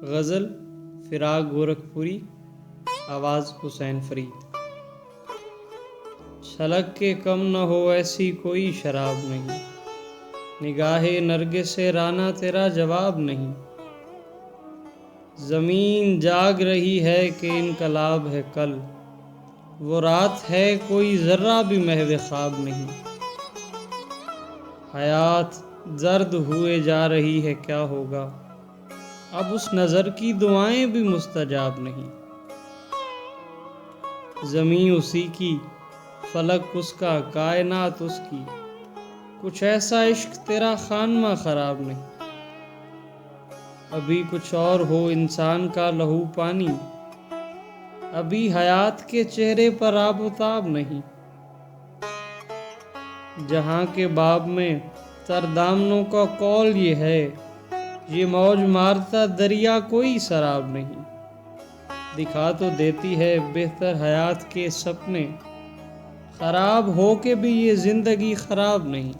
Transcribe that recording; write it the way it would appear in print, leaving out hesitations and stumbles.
غزل فراق گورکھپوری، آواز حسین فرید۔ چھلک کے کم نہ ہو ایسی کوئی شراب نہیں، نگاہ نرگس رانا تیرا جواب نہیں۔ زمین جاگ رہی ہے کہ انقلاب ہے کل، وہ رات ہے کوئی ذرہ بھی محو خواب نہیں۔ حیات زرد ہوئے جا رہی ہے کیا ہوگا، اب اس نظر کی دعائیں بھی مستجاب نہیں۔ زمین اسی کی، فلک اس کا، کائنات اس کی، کچھ ایسا عشق تیرا خانمہ خراب نہیں۔ ابھی کچھ اور ہو انسان کا لہو پانی، ابھی حیات کے چہرے پر آب و تاب نہیں۔ جہاں کے باب میں تر دامنوں کا قول یہ ہے، یہ موج مارتا دریا کوئی سراب نہیں۔ دکھا تو دیتی ہے بہتر حیات کے سپنے، خراب ہو کے بھی یہ زندگی خراب نہیں۔